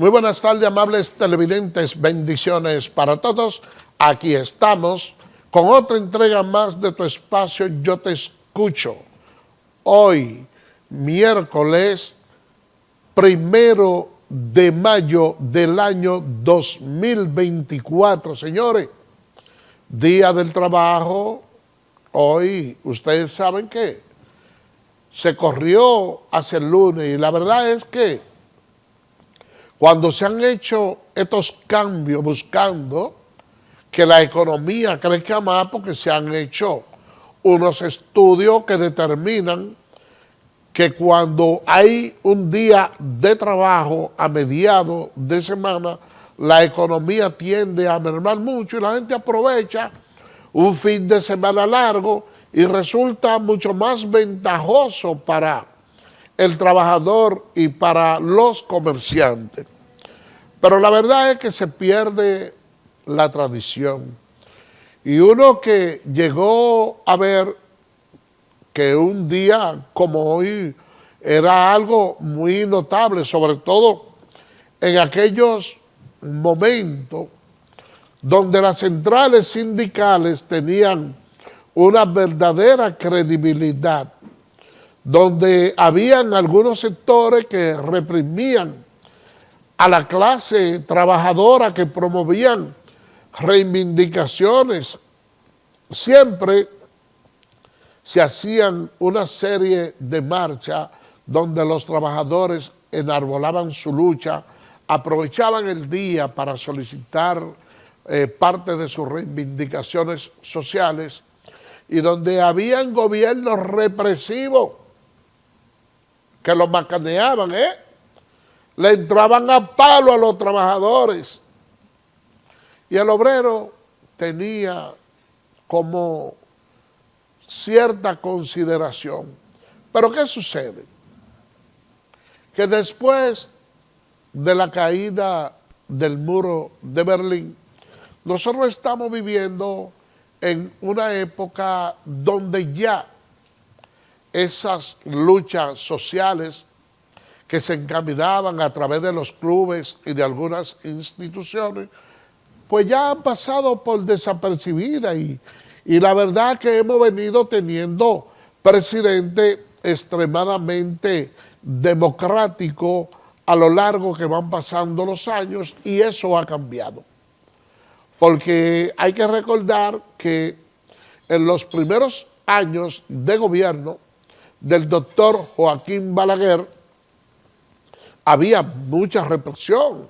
Muy buenas tardes, amables televidentes, bendiciones para todos. Aquí estamos con otra entrega más de tu espacio Yo Te Escucho. Hoy, miércoles 1 de mayo del año 2024. Señores, Día del Trabajo. Hoy, ustedes saben que se corrió hacia el lunes y la verdad es que cuando se han hecho estos cambios buscando que la economía crezca más, porque se han hecho unos estudios que determinan que cuando hay un día de trabajo a mediados de semana, la economía tiende a mermar mucho y la gente aprovecha un fin de semana largo y resulta mucho más ventajoso para el trabajador y para los comerciantes. Pero la verdad es que se pierde la tradición. Y uno que llegó a ver que un día como hoy era algo muy notable, sobre todo en aquellos momentos donde las centrales sindicales tenían una verdadera credibilidad, donde habían algunos sectores que reprimían a la clase trabajadora, que promovían reivindicaciones. Siempre se hacían una serie de marchas donde los trabajadores enarbolaban su lucha, aprovechaban el día para solicitar parte de sus reivindicaciones sociales, y donde habían gobiernos represivos que los macaneaban, le entraban a palo a los trabajadores. Y el obrero tenía como cierta consideración. Pero ¿qué sucede? Que después de la caída del muro de Berlín, nosotros estamos viviendo en una época donde ya esas luchas sociales que se encaminaban a través de los clubes y de algunas instituciones, pues ya han pasado por desapercibidas y la verdad que hemos venido teniendo presidentes extremadamente democráticos a lo largo que van pasando los años, y eso ha cambiado. Porque hay que recordar que en los primeros años de gobierno del doctor Joaquín Balaguer había mucha represión.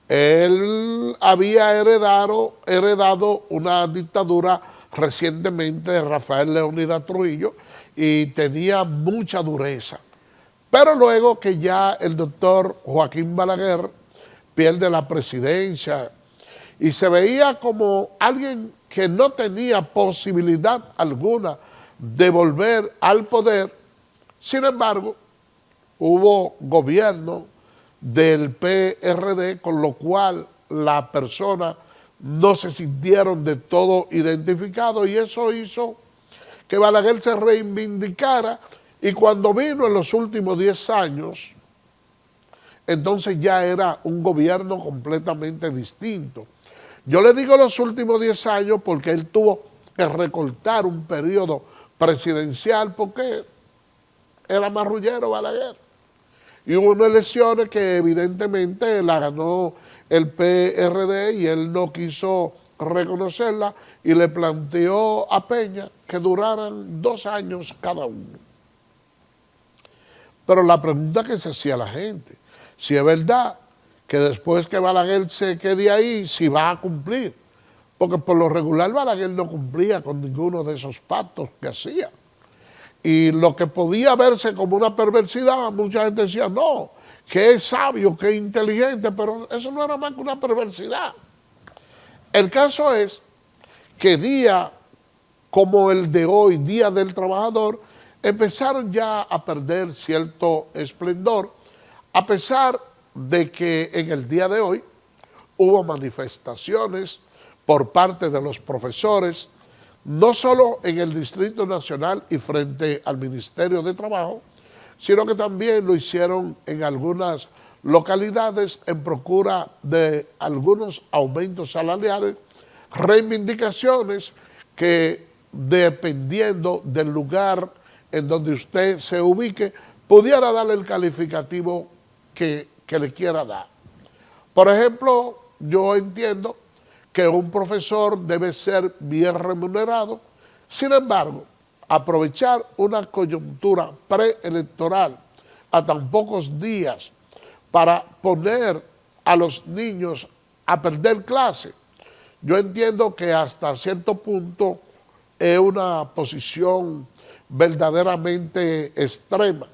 Él había heredado una dictadura recientemente de Rafael Leónidas Trujillo y tenía mucha dureza. Pero luego que ya el doctor Joaquín Balaguer pierde la presidencia y se veía como alguien que no tenía posibilidad alguna de volver al poder, sin embargo, hubo gobierno del PRD, con lo cual las personas no se sintieron de todo identificados, y eso hizo que Balaguer se reivindicara, y cuando vino en los últimos 10 años, entonces ya era un gobierno completamente distinto. Yo le digo los últimos 10 años porque él tuvo que recortar un periodo presidencial porque era marrullero Balaguer. Y hubo unas elecciones que evidentemente la ganó el PRD y él no quiso reconocerla y le planteó a Peña que duraran 2 años cada uno. Pero la pregunta que se hacía la gente, si es verdad que después que Balaguer se quede ahí, si va a cumplir. Porque por lo regular Balaguer no cumplía con ninguno de esos pactos que hacía. Y lo que podía verse como una perversidad, mucha gente decía, no, que es sabio, que es inteligente, pero eso no era más que una perversidad. El caso es que días como el de hoy, Día del Trabajador, empezaron ya a perder cierto esplendor, a pesar de que en el día de hoy hubo manifestaciones por parte de los profesores, no solo en el Distrito Nacional y frente al Ministerio de Trabajo, sino que también lo hicieron en algunas localidades en procura de algunos aumentos salariales, reivindicaciones que dependiendo del lugar en donde usted se ubique, pudiera darle el calificativo que le quiera dar. Por ejemplo, yo entiendo que un profesor debe ser bien remunerado. Sin embargo, aprovechar una coyuntura preelectoral a tan pocos días para poner a los niños a perder clase, yo entiendo que hasta cierto punto es una posición verdaderamente extrema.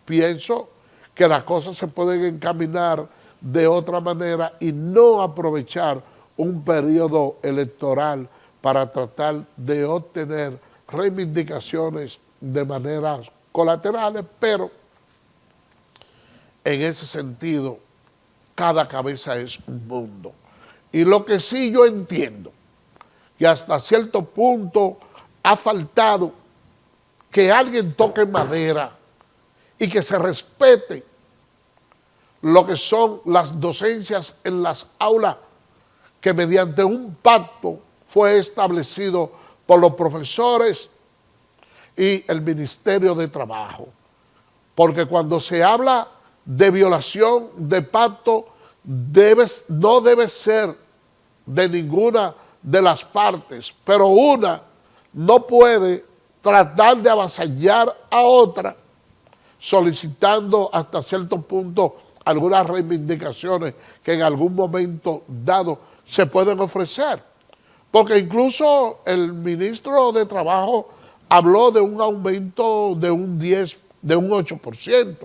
Pienso que las cosas se pueden encaminar de otra manera y no aprovechar un periodo electoral para tratar de obtener reivindicaciones de maneras colaterales, pero en ese sentido, cada cabeza es un mundo. Y lo que sí yo entiendo, que hasta cierto punto ha faltado que alguien toque madera y que se respete lo que son las docencias en las aulas, que mediante un pacto fue establecido por los profesores y el Ministerio de Trabajo. Porque cuando se habla de violación de pacto, no debe ser de ninguna de las partes, pero una no puede tratar de avasallar a otra solicitando hasta cierto punto algunas reivindicaciones que en algún momento dado se pueden ofrecer. Porque incluso el ministro de Trabajo habló de un aumento de un 8%.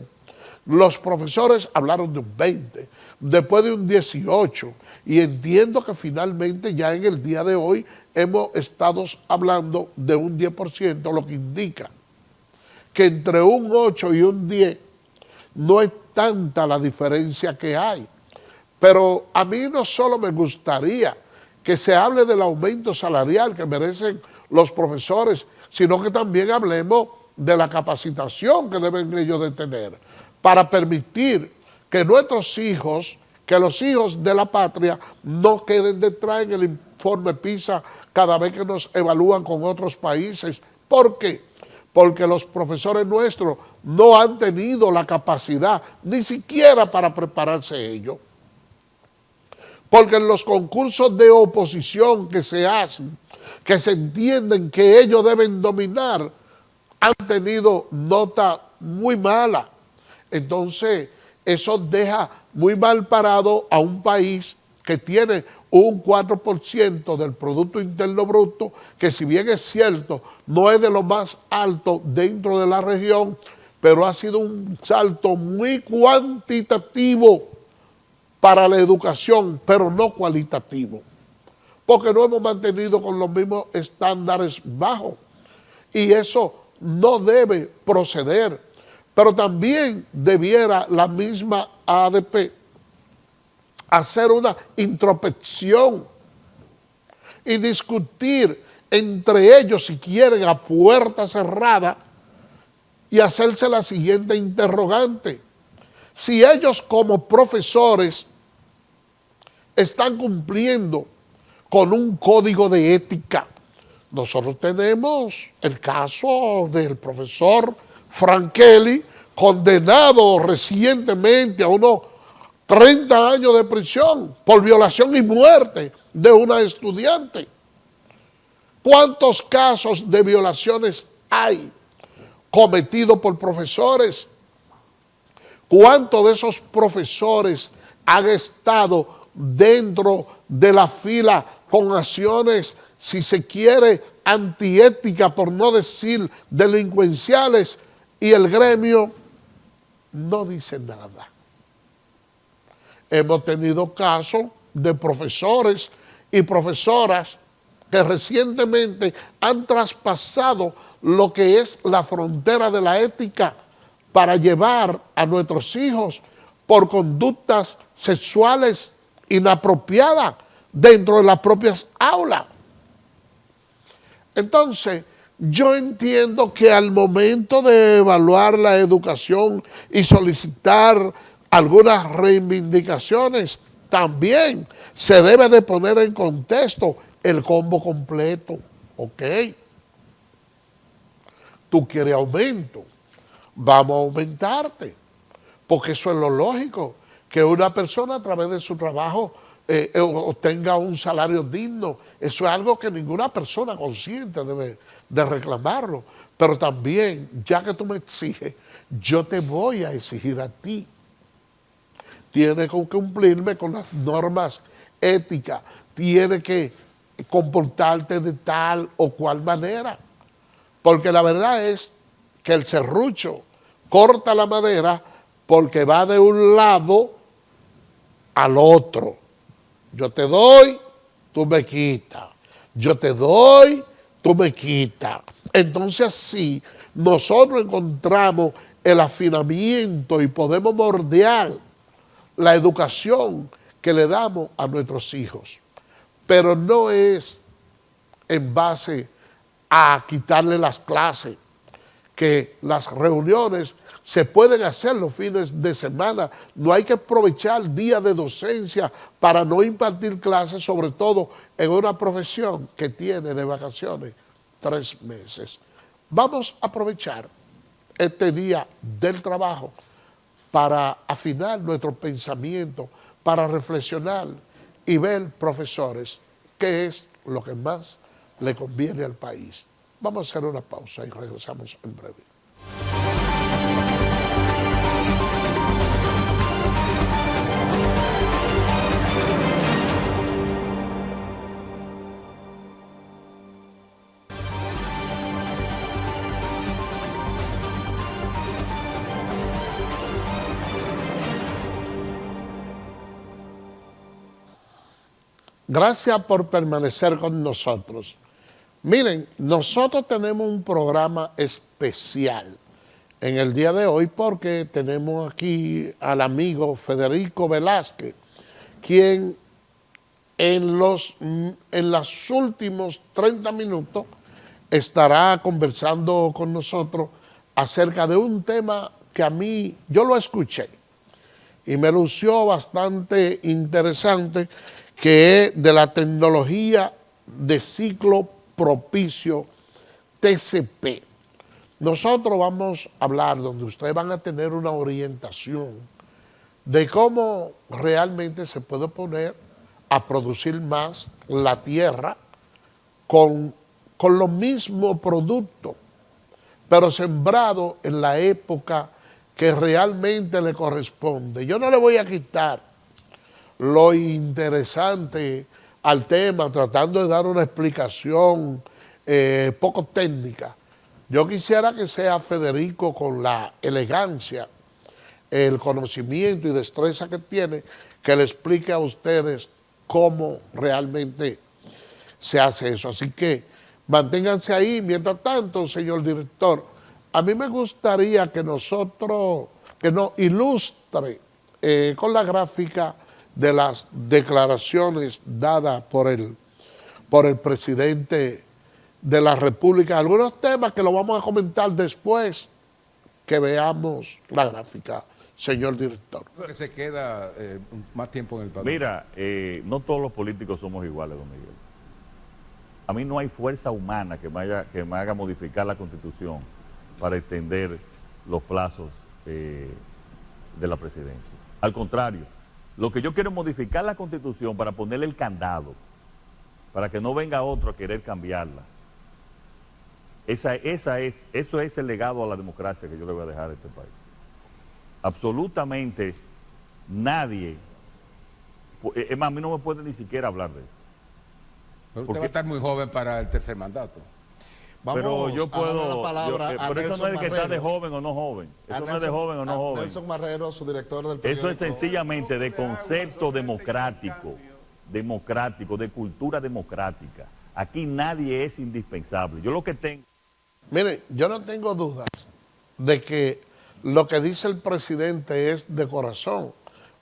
Los profesores hablaron de un 20%, después de un 18%, y entiendo que finalmente ya en el día de hoy hemos estado hablando de un 10%, lo que indica que entre un 8 y un 10 no es tanta la diferencia que hay. Pero a mí no solo me gustaría que se hable del aumento salarial que merecen los profesores, sino que también hablemos de la capacitación que deben ellos de tener para permitir que nuestros hijos, que los hijos de la patria no queden detrás en el informe PISA cada vez que nos evalúan con otros países. ¿Por qué? Porque los profesores nuestros no han tenido la capacidad ni siquiera para prepararse ellos. Porque en los concursos de oposición que se hacen, que se entienden que ellos deben dominar, han tenido nota muy mala. Entonces, eso deja muy mal parado a un país que tiene un 4% del Producto Interno Bruto, que si bien es cierto, no es de lo más alto dentro de la región, pero ha sido un salto muy cuantitativo para la educación, pero no cualitativo, porque no hemos mantenido con los mismos estándares bajos, y eso no debe proceder. Pero también debiera la misma ADP hacer una introspección y discutir entre ellos, si quieren, a puerta cerrada, y hacerse la siguiente interrogante: si ellos como profesores están cumpliendo con un código de ética. Nosotros tenemos el caso del profesor Frankeli, condenado recientemente a unos 30 años de prisión por violación y muerte de una estudiante. ¿Cuántos casos de violaciones hay cometidos por profesores? ¿Cuántos de esos profesores han estado dentro de la fila con acciones, si se quiere, antiéticas, por no decir delincuenciales, y el gremio no dice nada? Hemos tenido casos de profesores y profesoras que recientemente han traspasado lo que es la frontera de la ética para llevar a nuestros hijos por conductas sexuales inapropiadas dentro de las propias aulas. Entonces, yo entiendo que al momento de evaluar la educación y solicitar algunas reivindicaciones, también se debe de poner en contexto el combo completo. Ok, tú quieres aumento, vamos a aumentarte, porque eso es lo lógico, que una persona a través de su trabajo obtenga un salario digno. Eso es algo que ninguna persona consciente debe de reclamarlo. Pero también, ya que tú me exiges, yo te voy a exigir a ti. Tienes que cumplirme con las normas éticas, tienes que comportarte de tal o cual manera. Porque la verdad es que el serrucho corta la madera porque va de un lado al otro. Yo te doy, tú me quitas. Yo te doy, tú me quitas. Entonces así nosotros encontramos el afinamiento y podemos moldear la educación que le damos a nuestros hijos. Pero no es en base a quitarle las clases, que las reuniones se pueden hacer los fines de semana. No hay que aprovechar días de docencia para no impartir clases, sobre todo en una profesión que tiene de vacaciones 3 meses. Vamos a aprovechar este día del trabajo para afinar nuestro pensamiento, para reflexionar y ver, profesores, qué es lo que más le conviene al país. Vamos a hacer una pausa y regresamos en breve. Gracias por permanecer con nosotros. Miren, nosotros tenemos un programa especial en el día de hoy porque tenemos aquí al amigo Federico Velázquez, quien en los últimos 30 minutos estará conversando con nosotros acerca de un tema que a mí, yo lo escuché y me lució bastante interesante, que es de la tecnología de ciclo propicio, TCP. Nosotros vamos a hablar, donde ustedes van a tener una orientación de cómo realmente se puede poner a producir más la tierra con los mismos productos, pero sembrado en la época que realmente le corresponde. Yo no le voy a quitar lo interesante al tema, tratando de dar una explicación poco técnica. Yo quisiera que sea Federico, con la elegancia, el conocimiento y destreza que tiene, que le explique a ustedes cómo realmente se hace eso. Así que manténganse ahí. Mientras tanto, señor director, a mí me gustaría que nos ilustre con la gráfica de las declaraciones dadas por el presidente de la República. Algunos temas que lo vamos a comentar después que veamos la gráfica, señor director. Que se queda más tiempo en el país. Mira, no todos los políticos somos iguales, don Miguel. A mí no hay fuerza humana que me haga modificar la Constitución para extender los plazos de la presidencia. Al contrario, lo que yo quiero es modificar la Constitución para ponerle el candado, para que no venga otro a querer cambiarla. Eso es el legado a la democracia que yo le voy a dejar a este país. Absolutamente nadie, es más, a mí no me puede ni siquiera hablar de eso. Pero usted va a estar muy joven para el tercer mandato. Pero yo puedo, pero eso no es que está de joven o no joven. Eso no es de joven o no joven. Nelson Marrero, su director del periódico. Eso es sencillamente de concepto democrático, de cultura democrática. Aquí nadie es indispensable. Yo lo que tengo... Miren, yo no tengo dudas de que lo que dice el presidente es de corazón,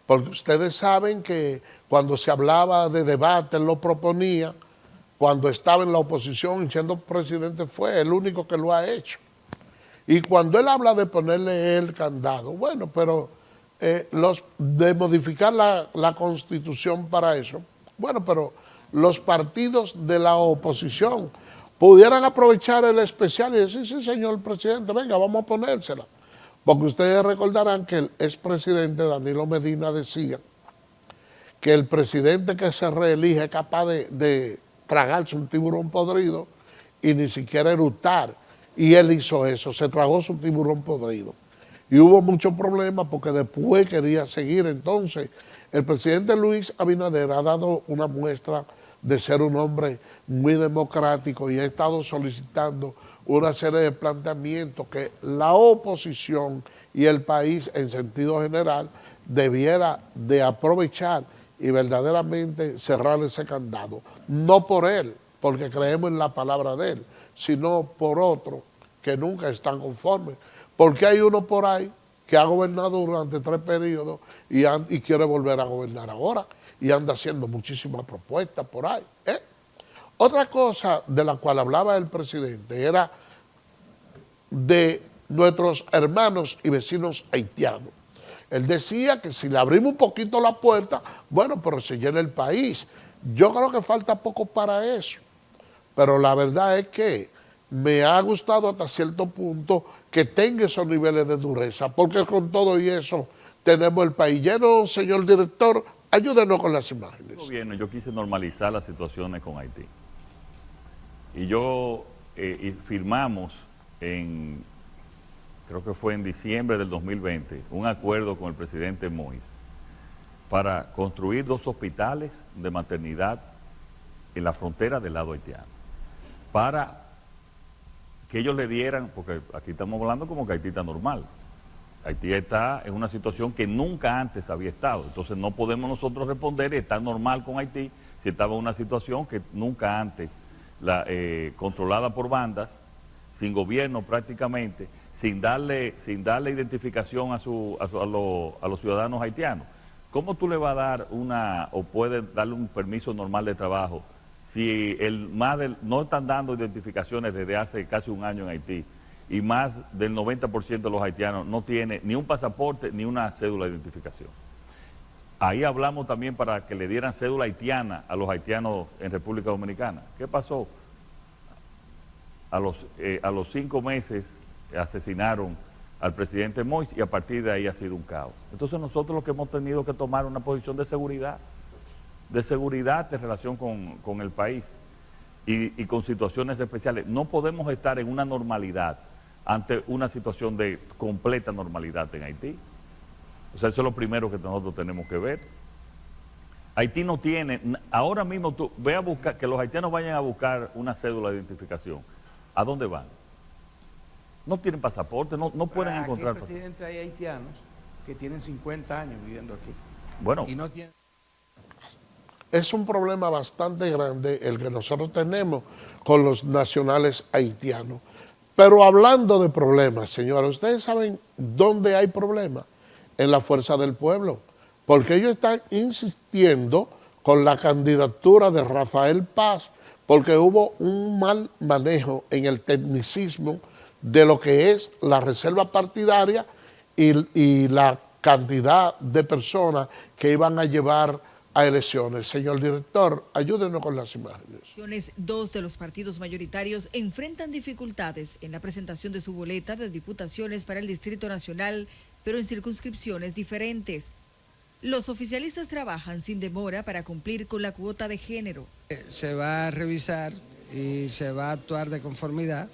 porque ustedes saben que cuando se hablaba de debate, él lo proponía. Cuando estaba en la oposición, siendo presidente, fue el único que lo ha hecho. Y cuando él habla de ponerle el candado, bueno, pero de modificar la Constitución para eso. Bueno, pero los partidos de la oposición pudieran aprovechar el especial y decir, sí, señor presidente, venga, vamos a ponérsela. Porque ustedes recordarán que el expresidente Danilo Medina decía que el presidente que se reelige es capaz de tragarse un tiburón podrido y ni siquiera eructar. Y él hizo eso, se tragó su tiburón podrido. Y hubo muchos problemas porque después quería seguir. Entonces, el presidente Luis Abinader ha dado una muestra de ser un hombre muy democrático y ha estado solicitando una serie de planteamientos que la oposición y el país en sentido general debiera de aprovechar y verdaderamente cerrar ese candado. No por él, porque creemos en la palabra de él, sino por otros que nunca están conformes. Porque hay uno por ahí que ha gobernado durante 3 periodos y quiere volver a gobernar ahora y anda haciendo muchísimas propuestas por ahí. Otra cosa de la cual hablaba el presidente era de nuestros hermanos y vecinos haitianos. Él decía que si le abrimos un poquito la puerta, bueno, pero se llena el país. Yo creo que falta poco para eso. Pero la verdad es que me ha gustado hasta cierto punto que tenga esos niveles de dureza, porque con todo y eso tenemos el país lleno. Señor director, ayúdenos con las imágenes. Gobierno, yo quise normalizar las situaciones con Haití. Y firmamos creo que fue en diciembre del 2020, un acuerdo con el presidente Moïse para construir 2 hospitales de maternidad en la frontera del lado haitiano, para que ellos le dieran, porque aquí estamos hablando como que Haití está normal. Haití está en una situación que nunca antes había estado, entonces no podemos nosotros responder está normal con Haití si estaba en una situación que nunca antes, controlada por bandas, sin gobierno prácticamente, sin darle identificación a los ciudadanos haitianos. ¿Cómo tú le vas a dar o puedes darle un permiso normal de trabajo si no están dando identificaciones desde hace casi un año en Haití y más del 90% de los haitianos no tiene ni un pasaporte ni una cédula de identificación? Ahí hablamos también para que le dieran cédula haitiana a los haitianos en República Dominicana. ¿Qué pasó? A los 5 meses asesinaron al presidente Moïse y a partir de ahí ha sido un caos. Entonces nosotros lo que hemos tenido que tomar una posición de seguridad de relación con el país y con situaciones especiales. No podemos estar en una normalidad ante una situación de completa normalidad en Haití. O sea, eso es lo primero que nosotros tenemos que ver. Haití no tiene, ahora mismo tú ve a buscar, que los haitianos vayan a buscar una cédula de identificación. ¿A dónde van? No tienen pasaporte, no pueden encontrar pasaporte. Presidente, hay haitianos que tienen 50 años viviendo aquí. Bueno. Y no tienen... Es un problema bastante grande el que nosotros tenemos con los nacionales haitianos. Pero hablando de problemas, señores, ¿ustedes saben dónde hay problemas? En la Fuerza del Pueblo, porque ellos están insistiendo con la candidatura de Rafael Paz, porque hubo un mal manejo en el tecnicismo de lo que es la reserva partidaria y la cantidad de personas que iban a llevar a elecciones. Señor director, ayúdenos con las imágenes. 2 de los partidos mayoritarios enfrentan dificultades en la presentación de su boleta de diputaciones para el Distrito Nacional, pero en circunscripciones diferentes. Los oficialistas trabajan sin demora para cumplir con la cuota de género. Se va a revisar y se va a actuar de conformidad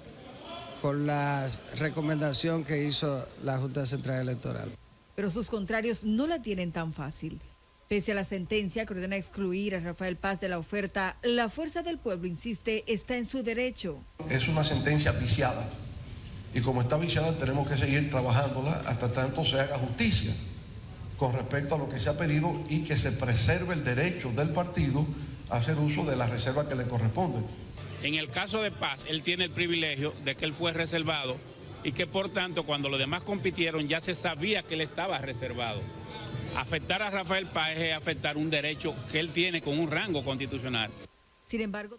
con la recomendación que hizo la Junta Central Electoral. Pero sus contrarios no la tienen tan fácil. Pese a la sentencia que ordena excluir a Rafael Paz de la oferta, la Fuerza del Pueblo insiste, está en su derecho. Es una sentencia viciada y como está viciada tenemos que seguir trabajándola hasta tanto se haga justicia con respecto a lo que se ha pedido y que se preserve el derecho del partido a hacer uso de la reserva que le corresponde. En el caso de Paz, él tiene el privilegio de que él fue reservado y que por tanto cuando los demás compitieron ya se sabía que él estaba reservado. Afectar a Rafael Paz es afectar un derecho que él tiene con un rango constitucional. Sin embargo,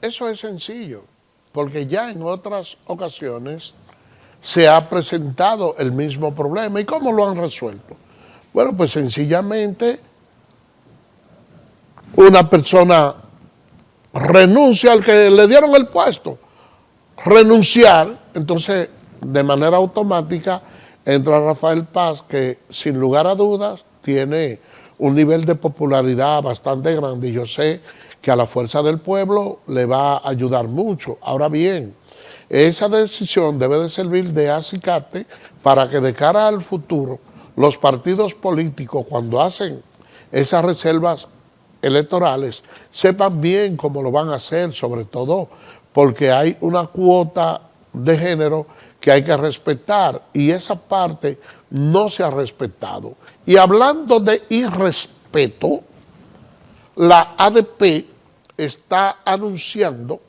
eso es sencillo, porque ya en otras ocasiones se ha presentado el mismo problema. ¿Y cómo lo han resuelto? Bueno, pues sencillamente una persona renuncia al que le dieron el puesto. Renunciar, entonces de manera automática entra Rafael Paz, que sin lugar a dudas tiene un nivel de popularidad bastante grande y yo sé que a la fuerza del pueblo le va a ayudar mucho. Ahora bien, esa decisión debe de servir de acicate para que de cara al futuro los partidos políticos, cuando hacen esas reservas electorales, sepan bien cómo lo van a hacer, sobre todo porque hay una cuota de género que hay que respetar y esa parte no se ha respetado. Y hablando de irrespeto, la ADP está anunciando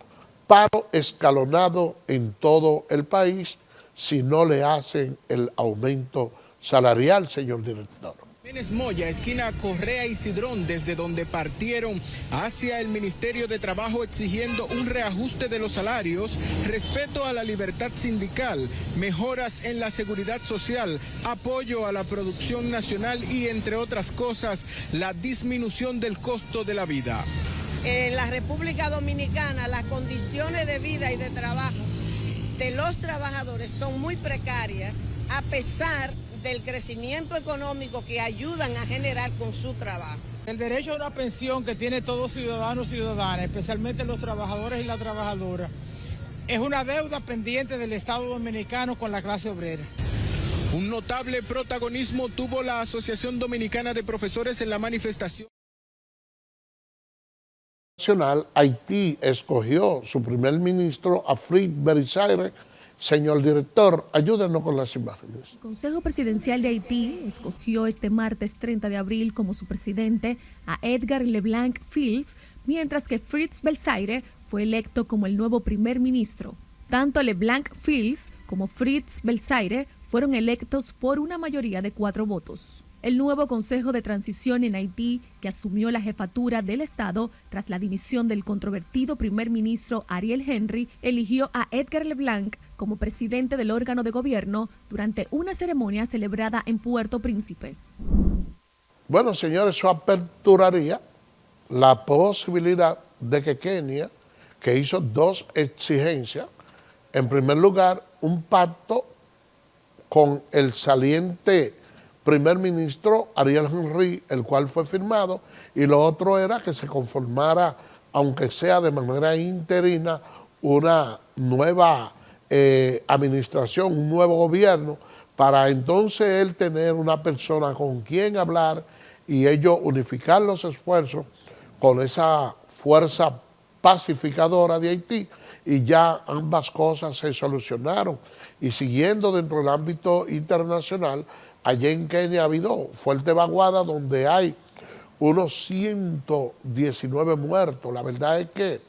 paro escalonado en todo el país si no le hacen el aumento salarial, señor director. Jiménez Moya, esquina Correa y Cidrón, desde donde partieron hacia el Ministerio de Trabajo exigiendo un reajuste de los salarios, respeto a la libertad sindical, mejoras en la seguridad social, apoyo a la producción nacional y, entre otras cosas, la disminución del costo de la vida. En la República Dominicana, las condiciones de vida y de trabajo de los trabajadores son muy precarias, a pesar del crecimiento económico que ayudan a generar con su trabajo. El derecho a una pensión que tiene todo ciudadano o ciudadana, especialmente los trabajadores y las trabajadoras, es una deuda pendiente del Estado Dominicano con la clase obrera. Un notable protagonismo tuvo la Asociación Dominicana de Profesores en la manifestación. Haití escogió su primer ministro a Fritz Belisaire. Señor director, ayúdenos con las imágenes. El Consejo Presidencial de Haití escogió este martes 30 de abril como su presidente a Edgar Leblanc Fils, mientras que Fritz Belisaire fue electo como el nuevo primer ministro. Tanto Leblanc Fils como Fritz Belisaire fueron electos por una mayoría de 4 votos. El nuevo Consejo de Transición en Haití, que asumió la jefatura del Estado tras la dimisión del controvertido primer ministro Ariel Henry, eligió a Edgar Leblanc como presidente del órgano de gobierno durante una ceremonia celebrada en Puerto Príncipe. Bueno, señores, eso aperturaría la posibilidad de que Kenia, que hizo 2 exigencias, en primer lugar, un pacto con el saliente primer ministro Ariel Henry, el cual fue firmado, y lo otro era que se conformara, aunque sea de manera interina, una nueva administración, un nuevo gobierno, para entonces él tener una persona con quien hablar y ellos unificar los esfuerzos con esa fuerza pacificadora de Haití, y ya ambas cosas se solucionaron. Y siguiendo dentro del ámbito internacional, allá en Kenia ha habido fuerte vaguada donde hay unos 119 muertos. La verdad es que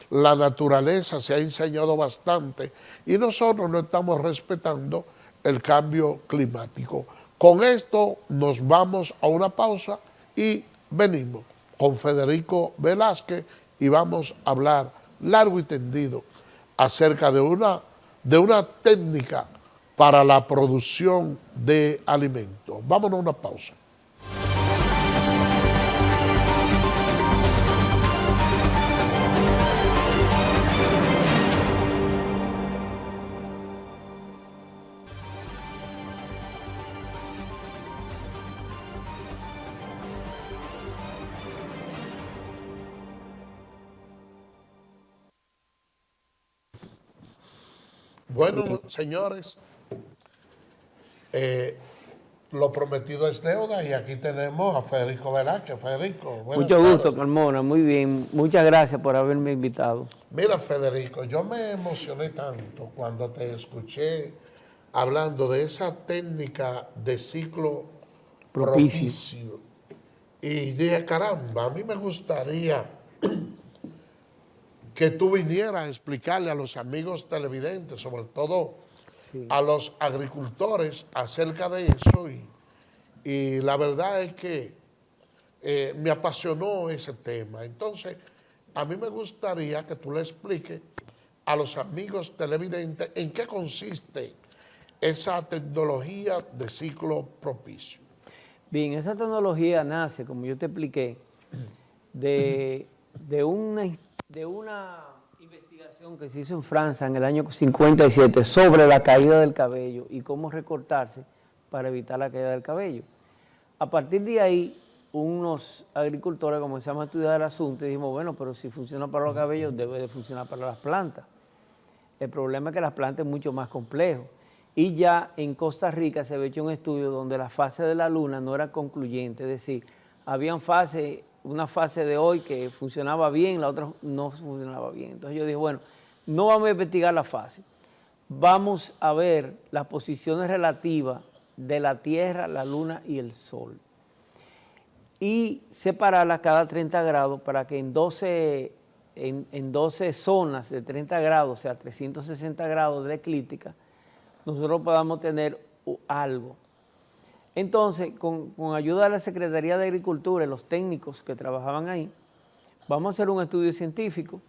la naturaleza se ha enseñado bastante y nosotros no estamos respetando el cambio climático. Con esto nos vamos a una pausa y venimos con Federico Velázquez y vamos a hablar largo y tendido acerca de una técnica para la producción de alimentos. Vámonos a una pausa. Bueno, señores, lo prometido es deuda y aquí tenemos a Federico Velázquez. Federico, mucho gusto, Carmona, muy bien. Muchas gracias por haberme invitado. Mira, Federico, yo me emocioné tanto cuando te escuché hablando de esa técnica de ciclo propicio. Y dije, caramba, a mí me gustaría que tú vinieras a explicarle a los amigos televidentes, sobre todo a los agricultores, acerca de eso. Y la verdad es que me apasionó ese tema. Entonces, a mí me gustaría que tú le expliques a los amigos televidentes en qué consiste esa tecnología de ciclo propicio? Bien, esa tecnología nace, como yo te expliqué, de una investigación que se hizo en Francia en el año 57 sobre la caída del cabello y cómo recortarse para evitar la caída del cabello. A partir de ahí, unos agricultores comenzamos a estudiar el asunto y dijimos, bueno, pero si funciona para los cabellos, debe de funcionar para las plantas. El problema es que las plantas es mucho más complejo. Y ya en Costa Rica se había hecho un estudio donde la fase de la luna no era concluyente, es decir, había una fase de hoy que funcionaba bien, la otra no funcionaba bien. Entonces yo dije, bueno, no vamos a investigar la fase, vamos a ver las posiciones relativas de la Tierra, la Luna y el Sol. Y separarlas cada 30 grados para que en 12 zonas de 30 grados, o sea, 360 grados de eclíptica, nosotros podamos tener algo. Entonces, con ayuda de la Secretaría de Agricultura y los técnicos que trabajaban ahí, vamos a hacer un estudio científico,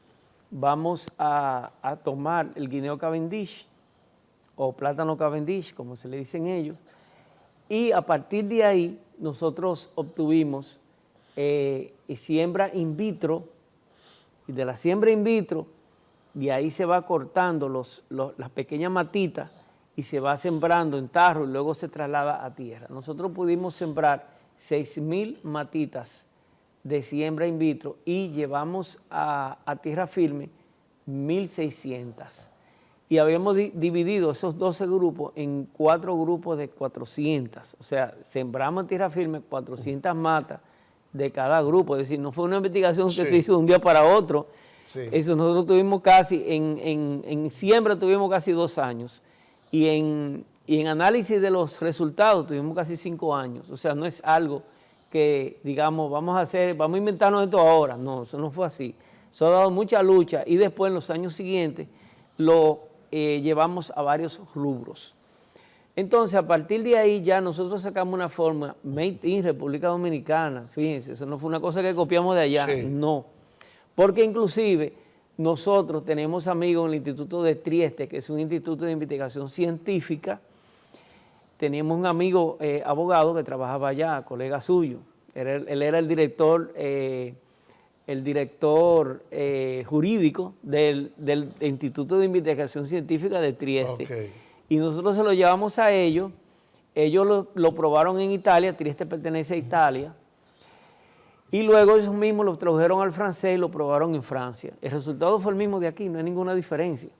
vamos a tomar el guineo Cavendish, o plátano Cavendish, como se le dicen ellos, y a partir de ahí nosotros obtuvimos siembra in vitro, y de la siembra in vitro, de ahí se va cortando las pequeñas matitas y se va sembrando en tarro y luego se traslada a tierra. Nosotros pudimos sembrar 6.000 matitas de siembra in vitro y llevamos a tierra firme 1.600. Y habíamos dividido esos 12 grupos en 4 grupos de 400. O sea, sembramos en tierra firme 400 matas de cada grupo. Es decir, no fue una investigación que se hizo de un día para otro. Sí. Eso nosotros tuvimos casi, en siembra tuvimos casi 2 años. Y en análisis de los resultados tuvimos casi 5 años. O sea, no es algo que, digamos, vamos a inventarnos esto ahora. No, eso no fue así. Eso ha dado mucha lucha y después en los años siguientes lo llevamos a varios rubros. Entonces, a partir de ahí ya nosotros sacamos una forma Made in República Dominicana. Fíjense, eso no fue una cosa que copiamos de allá, no. Porque inclusive nosotros tenemos amigos en el Instituto de Trieste, que es un instituto de investigación científica. Teníamos un amigo abogado que trabajaba allá, colega suyo. Él era el director jurídico del Instituto de Investigación Científica de Trieste. Okay. Y nosotros se lo llevamos a ellos lo probaron en Italia, Trieste pertenece a Italia, y luego ellos mismos lo tradujeron al francés y lo probaron en Francia. El resultado fue el mismo de aquí, no hay ninguna diferencia.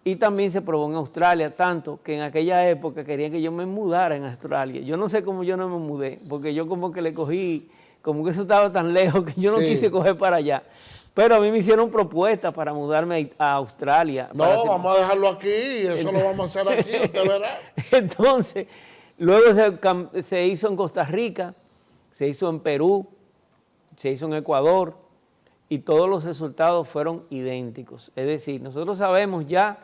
Y también se probó en Australia, tanto que en aquella época querían que yo me mudara en Australia. Yo no sé cómo yo no me mudé, porque yo como que le cogí, como que eso estaba tan lejos que yo no quise coger para allá. Pero a mí me hicieron propuestas para mudarme a Australia. No, vamos a dejarlo aquí, eso lo vamos a hacer aquí, usted verá. Entonces, luego se hizo en Costa Rica, se hizo en Perú, se hizo en Ecuador, y todos los resultados fueron idénticos. Es decir, nosotros sabemos ya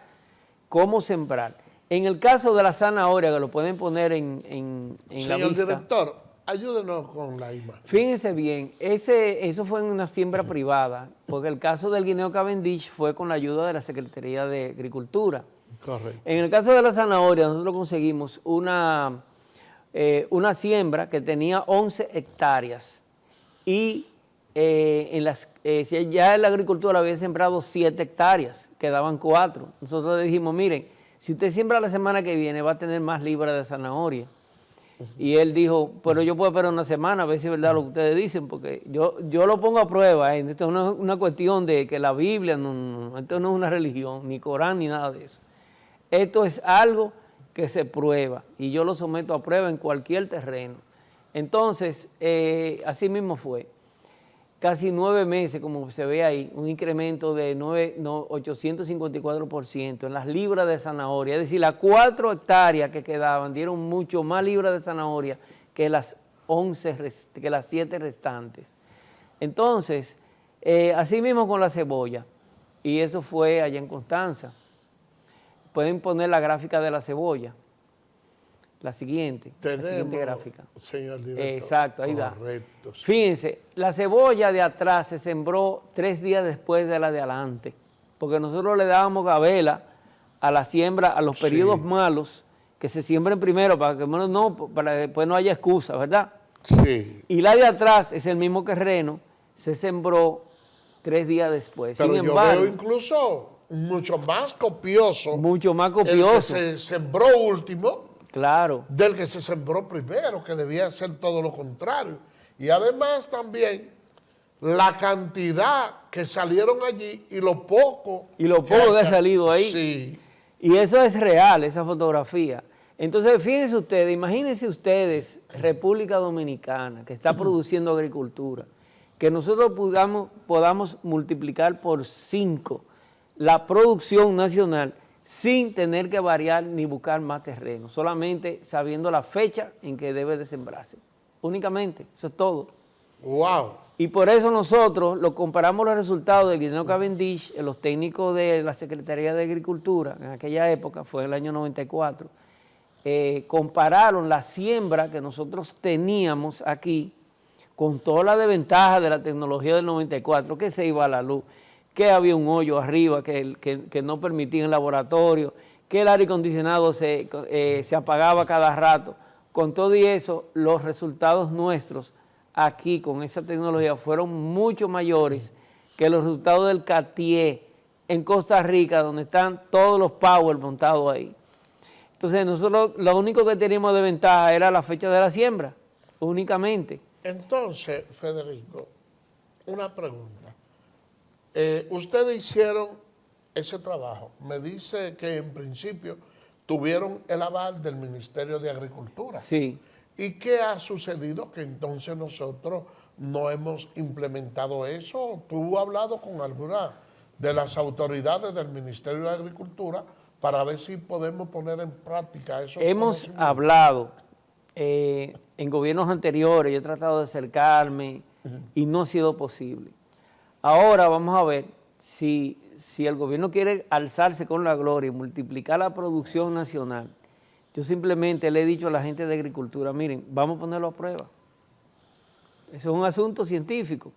cómo sembrar. En el caso de la zanahoria, que lo pueden poner en la vista. Señor director, ayúdenos con la imagen. Fíjense bien, eso fue en una siembra privada, porque el caso del guineo Cavendish fue con la ayuda de la Secretaría de Agricultura. Correcto. En el caso de la zanahoria, nosotros conseguimos una siembra que tenía 11 hectáreas y ya la agricultura había sembrado 7 hectáreas, quedaban 4. Nosotros le dijimos, miren, si usted siembra la semana que viene va a tener más libras de zanahoria. Y él dijo, pero yo puedo esperar una semana a ver si es verdad lo que ustedes dicen, porque yo lo pongo a prueba. Esto no es una cuestión de que la Biblia, esto no es una religión, ni Corán, ni nada de eso. Esto es algo que se prueba y yo lo someto a prueba en cualquier terreno. Entonces, así mismo fue. Casi 9 meses, como se ve ahí, un incremento de 854% en las libras de zanahoria. Es decir, las 4 hectáreas que quedaban dieron mucho más libras de zanahoria que las 7 restantes. Entonces, así mismo con la cebolla. Y eso fue allá en Constanza. Pueden poner la gráfica de la cebolla. La siguiente gráfica. Señor director. Exacto, ahí da. Correcto. Fíjense, la cebolla de atrás se sembró 3 días después de la de adelante, porque nosotros le dábamos gabela a la siembra, a los periodos malos, que se siembren primero para que para que después no haya excusa, ¿verdad? Sí. Y la de atrás es el mismo terreno, se sembró 3 días después. Pero Sin yo embargo, veo incluso mucho más copioso. Mucho más El copioso. que se sembró último. Claro. Del que se sembró primero, que debía ser todo lo contrario. Y además también la cantidad que salieron allí y lo poco. Y lo poco que ha salido ahí. Sí. Y eso es real, esa fotografía. Entonces, fíjense ustedes, imagínense ustedes, República Dominicana, que está produciendo agricultura, que nosotros podamos multiplicar por 5 la producción nacional sin tener que variar ni buscar más terreno, solamente sabiendo la fecha en que debe de sembrarse. Únicamente, eso es todo. ¡Wow! Y por eso nosotros lo comparamos los resultados del Guineo Cavendish, los técnicos de la Secretaría de Agricultura, en aquella época, fue en el año 94, compararon la siembra que nosotros teníamos aquí con toda la desventaja de la tecnología del 94, que se iba a la luz, que había un hoyo arriba que no permitía el laboratorio, que el aire acondicionado se apagaba cada rato. Con todo y eso, los resultados nuestros aquí con esa tecnología fueron mucho mayores que los resultados del CATIE en Costa Rica, donde están todos los power montados ahí. Entonces nosotros lo único que teníamos de ventaja era la fecha de la siembra, únicamente. Entonces, Federico, una pregunta. Ustedes hicieron ese trabajo. Me dice que en principio tuvieron el aval del Ministerio de Agricultura. Sí. ¿Y qué ha sucedido? Que entonces nosotros no hemos implementado eso. ¿Tú has hablado con alguna de las autoridades del Ministerio de Agricultura para ver si podemos poner en práctica esos Hemos hablado en gobiernos anteriores, yo he tratado de acercarme y no ha sido posible. Ahora vamos a ver si el gobierno quiere alzarse con la gloria y multiplicar la producción nacional. Yo simplemente le he dicho a la gente de agricultura, miren, vamos a ponerlo a prueba. Eso es un asunto científico.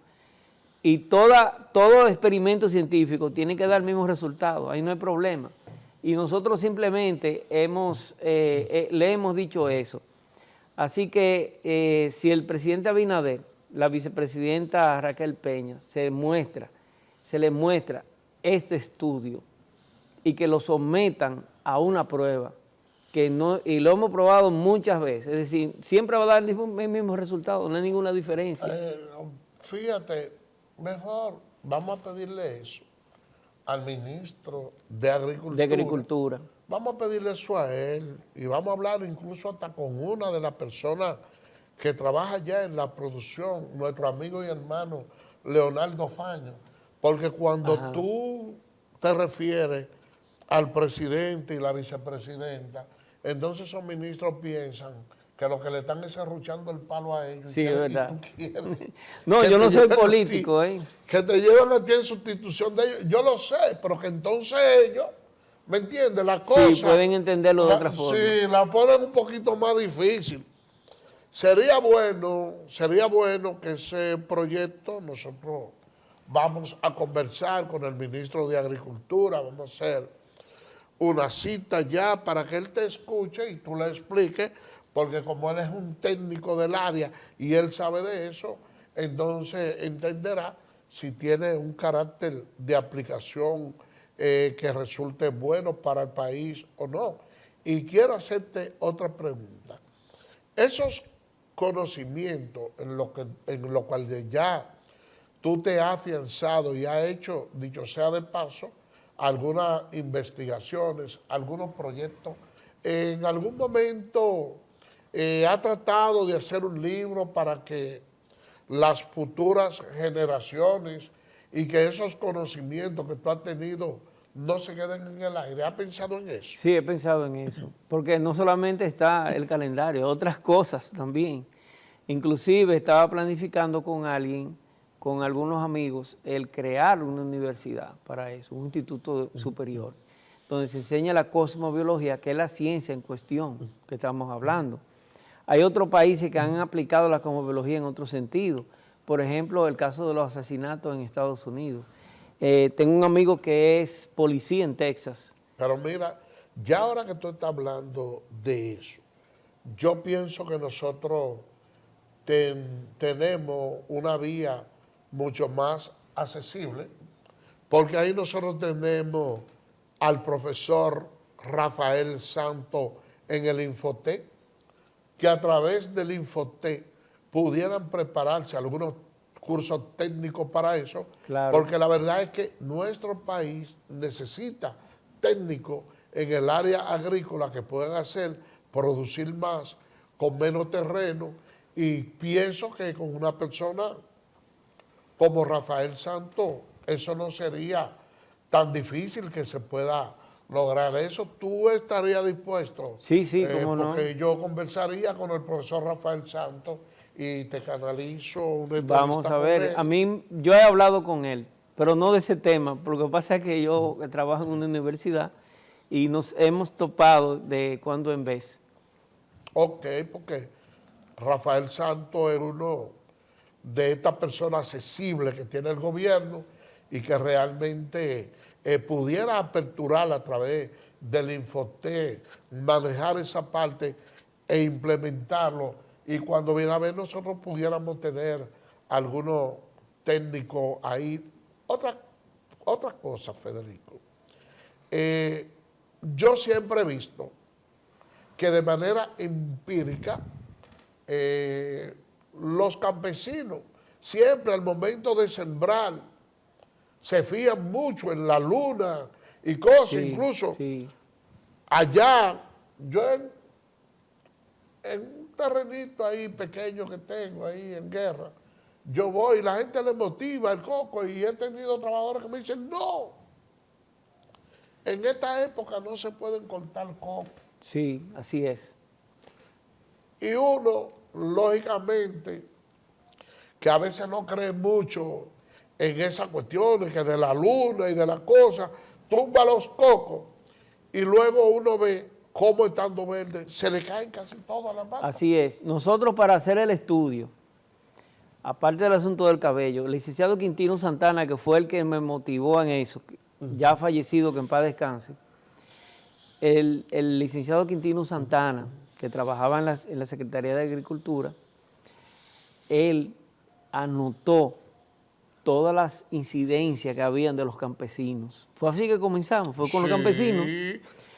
Y todo experimento científico tiene que dar el mismo resultado, ahí no hay problema. Y nosotros simplemente le hemos dicho eso. Así que si el presidente Abinader, la vicepresidenta Raquel Peña, se le muestra este estudio y que lo sometan a una prueba, y lo hemos probado muchas veces, es decir, siempre va a dar el mismo resultado, no hay ninguna diferencia. Fíjate, mejor vamos a pedirle eso al ministro de Agricultura. Vamos a pedirle eso a él y vamos a hablar incluso hasta con una de las personas que trabaja ya en la producción, nuestro amigo y hermano Leonardo Faño, porque cuando tú te refieres al presidente y la vicepresidenta, entonces esos ministros piensan que lo que le están es serruchando el palo a ellos. Sí, es verdad. No, yo no soy político, que te llevan a ti en sustitución de ellos. Yo lo sé, pero que entonces ellos, ¿me entiendes? La cosa... Sí, pueden entenderlo de otra forma. Sí, la ponen un poquito más difícil. Sería bueno que ese proyecto nosotros vamos a conversar con el ministro de Agricultura, vamos a hacer una cita ya para que él te escuche y tú le expliques, porque como él es un técnico del área y él sabe de eso, entonces entenderá si tiene un carácter de aplicación que resulte bueno para el país o no. Y quiero hacerte otra pregunta. Esos conocimientos en lo cual ya tú te has afianzado y has hecho, dicho sea de paso, algunas investigaciones, algunos proyectos, en algún momento ha tratado de hacer un libro para que las futuras generaciones y que esos conocimientos que tú has tenido no se queden en el aire. ¿Has pensado en eso? Sí, he pensado en eso, porque no solamente está el calendario, otras cosas también. Inclusive estaba planificando con algunos amigos, el crear una universidad para eso, un instituto superior, donde se enseña la cosmobiología, que es la ciencia en cuestión que estamos hablando. Hay otros países que han aplicado la cosmobiología en otro sentido. Por ejemplo, el caso de los asesinatos en Estados Unidos. Tengo un amigo que es policía en Texas. Pero mira, Ya ahora que tú estás hablando de eso, yo pienso que nosotros tenemos una vía mucho más accesible, porque ahí nosotros tenemos al profesor Rafael Santos en el Infotec, que a través del Infotec pudieran prepararse algunos cursos técnicos para eso, Claro. porque la verdad es que nuestro país necesita técnicos en el área agrícola que puedan hacer producir más con menos terreno, y pienso que con una persona como Rafael Santos eso no sería tan difícil que se pueda lograr eso. ¿Tú estarías dispuesto? Sí, cómo no. Porque yo conversaría con el profesor Rafael Santos y te canalizo una entrevista. Vamos a ver, con él. a mí, yo he hablado con él, pero no de ese tema, porque lo que pasa es que yo trabajo en una universidad y nos hemos topado de cuando en vez. Ok, porque Rafael Santos es uno de estas personas accesibles que tiene el gobierno y que realmente pudiera aperturar a través del Infotec, manejar esa parte e implementarlo, y cuando viene a ver nosotros pudiéramos tener algunos técnicos ahí. Otra cosa, Federico, yo siempre he visto que de manera empírica los campesinos siempre al momento de sembrar se fían mucho en la luna y cosas, incluso allá, yo en un terrenito ahí pequeño que tengo ahí en Guerra, yo voy y la gente le motiva el coco, y he tenido trabajadores que me dicen, no, en esta época no se pueden cortar coco. Sí, así es. Y uno, lógicamente, que a veces no cree mucho en esas cuestiones, que de la luna y de las cosas, tumba los cocos y luego uno ve cómo estando verdes se le caen casi todas las matas. Así es. Nosotros, para hacer el estudio, aparte del asunto del cabello, el licenciado Quintino Santana, que fue el que me motivó en eso, ya fallecido, que en paz descanse, el licenciado Quintino Santana, que trabajaba en la Secretaría de Agricultura, él anotó todas las incidencias que habían de los campesinos. Fue así que comenzamos, fue con los campesinos.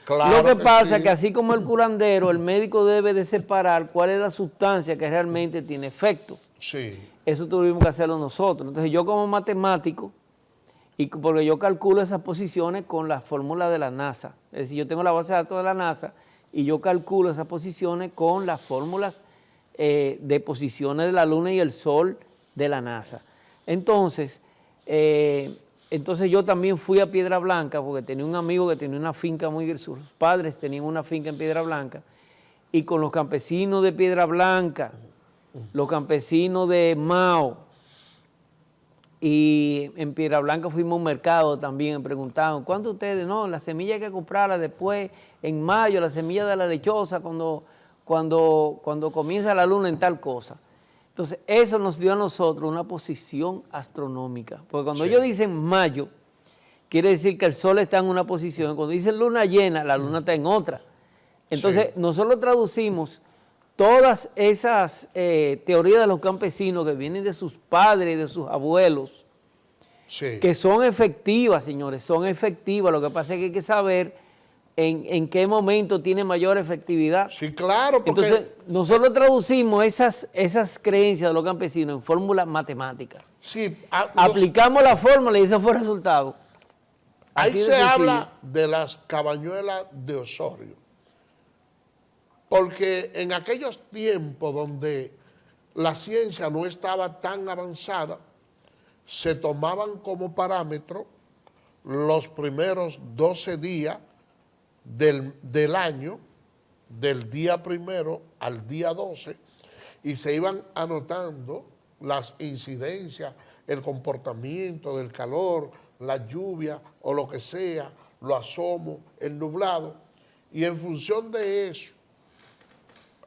Claro. Lo que pasa es que así como el curandero, el médico debe de separar cuál es la sustancia que realmente tiene efecto. Sí. Eso tuvimos que hacerlo nosotros. Entonces yo como matemático, y porque yo calculo esas posiciones con la fórmula de la NASA, es decir, yo tengo la base de datos de la NASA y yo calculo esas posiciones con las fórmulas de posiciones de la Luna y el Sol de la NASA. Entonces yo también fui a Piedra Blanca porque tenía un amigo que tenía una finca sus padres tenían una finca en Piedra Blanca, y con los campesinos de Piedra Blanca, los campesinos de Mao, y en Piedra Blanca fuimos a un mercado también, me preguntaban, ¿cuánto ustedes? No, la semilla hay que comprarla después, en mayo, la semilla de la lechosa, cuando comienza la luna en tal cosa. Entonces, eso nos dio a nosotros una posición astronómica, porque cuando ellos dicen mayo, quiere decir que el sol está en una posición, cuando dicen luna llena, la luna está en otra. Entonces, nosotros traducimos todas esas teorías de los campesinos que vienen de sus padres y de sus abuelos, que son efectivas, señores, son efectivas. Lo que pasa es que hay que saber en qué momento tiene mayor efectividad. Sí, claro. Porque entonces, nosotros traducimos esas creencias de los campesinos en fórmulas matemáticas. Sí, aplicamos la fórmula y ese fue el resultado. Ahí se habla de las cabañuelas de Osorio. Porque en aquellos tiempos donde la ciencia no estaba tan avanzada, se tomaban como parámetro los primeros 12 días del año, del día primero al día 12, y se iban anotando las incidencias, el comportamiento del calor, la lluvia o lo que sea, los asomos, el nublado, y en función de eso,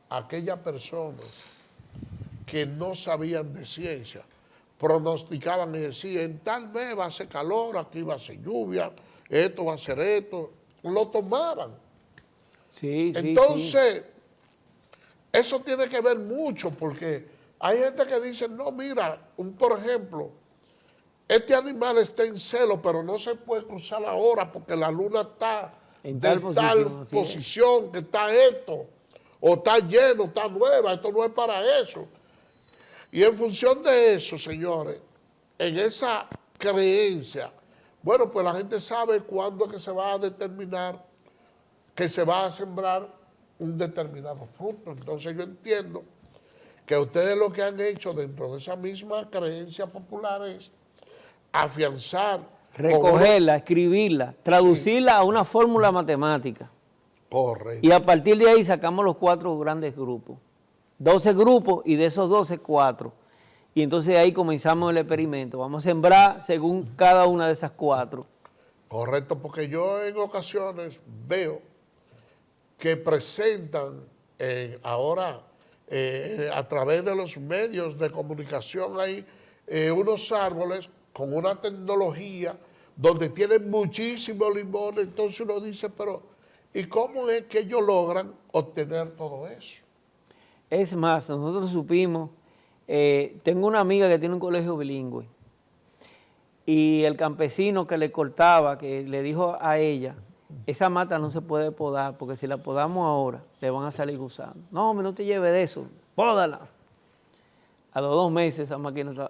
aquellas personas que no sabían de ciencia pronosticaban y decían, en tal mes va a ser calor, aquí va a ser lluvia, esto va a ser esto, lo tomaban Sí, entonces, eso tiene que ver mucho porque hay gente que dice, no, mira, por ejemplo, este animal está en celo, pero no se puede cruzar ahora porque la luna está en tal posición, que está esto, o está lleno, está nueva, esto no es para eso. Y en función de eso, señores, en esa creencia, bueno, pues la gente sabe cuándo es que se va a determinar que se va a sembrar un determinado fruto. Entonces yo entiendo que ustedes lo que han hecho dentro de esa misma creencia popular es afianzar, recogerla, escribirla, traducirla a una fórmula matemática. Correcto. Y a partir de ahí sacamos los 4 grandes grupos. 12 grupos y de esos 12, 4. Y entonces ahí comenzamos el experimento. Vamos a sembrar según cada una de esas 4. Correcto, porque yo en ocasiones veo que presentan ahora a través de los medios de comunicación hay unos árboles con una tecnología donde tienen muchísimos limones. Entonces uno dice, pero ¿y cómo es que ellos logran obtener todo eso? Es más, nosotros supimos, tengo una amiga que tiene un colegio bilingüe y el campesino que le cortaba, que le dijo a ella, esa mata no se puede podar porque si la podamos ahora le van a salir gusanos. No, hombre, no te lleves de eso, pódala. A los 2 meses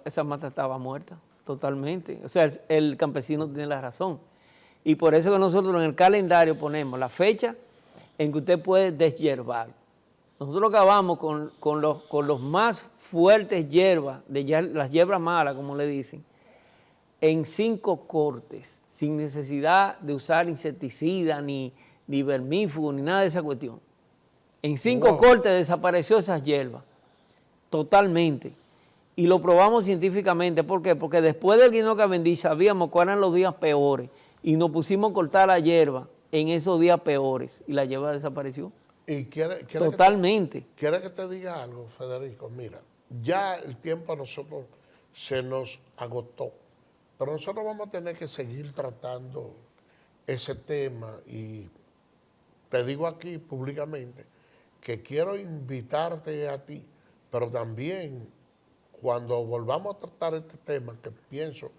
esa mata estaba muerta totalmente. O sea, el campesino tiene la razón. Y por eso que nosotros en el calendario ponemos la fecha en que usted puede deshiervar. Nosotros acabamos con los más fuertes hierbas, las hierbas malas, como le dicen, en 5 cortes, sin necesidad de usar insecticida, ni vermífugo, ni nada de esa cuestión. En 5 cortes desapareció esas hierbas, totalmente. Y lo probamos científicamente. ¿Por qué? Porque después del Guineo Cavendish sabíamos cuáles eran los días peores y nos pusimos a cortar la hierba en esos días peores y la hierba desapareció. Y totalmente. ¿Quiere que te diga algo, Federico? Mira, ya el tiempo a nosotros se nos agotó, pero nosotros vamos a tener que seguir tratando ese tema y te digo aquí públicamente que quiero invitarte a ti, pero también cuando volvamos a tratar este tema, que pienso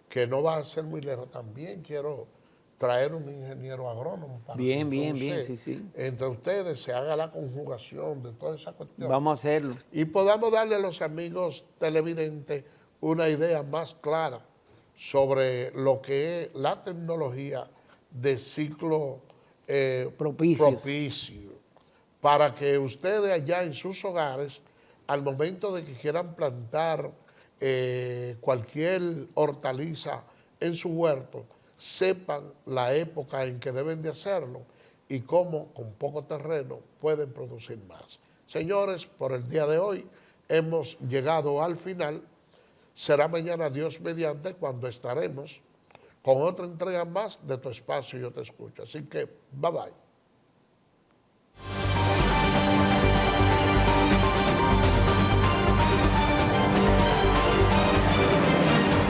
que no va a ser muy lejos, también quiero traer un ingeniero agrónomo para sí. Entre ustedes se haga la conjugación de toda esa cuestión. Vamos a hacerlo. Y podamos darle a los amigos televidentes una idea más clara sobre lo que es la tecnología de ciclo propicio, para que ustedes allá en sus hogares, al momento de que quieran plantar cualquier hortaliza en su huerto, sepan la época en que deben de hacerlo y cómo con poco terreno pueden producir más. Señores, por el día de hoy hemos llegado al final. Será mañana, Dios mediante, cuando estaremos con otra entrega más de Tu Espacio Yo Te Escucho. Así que, bye bye.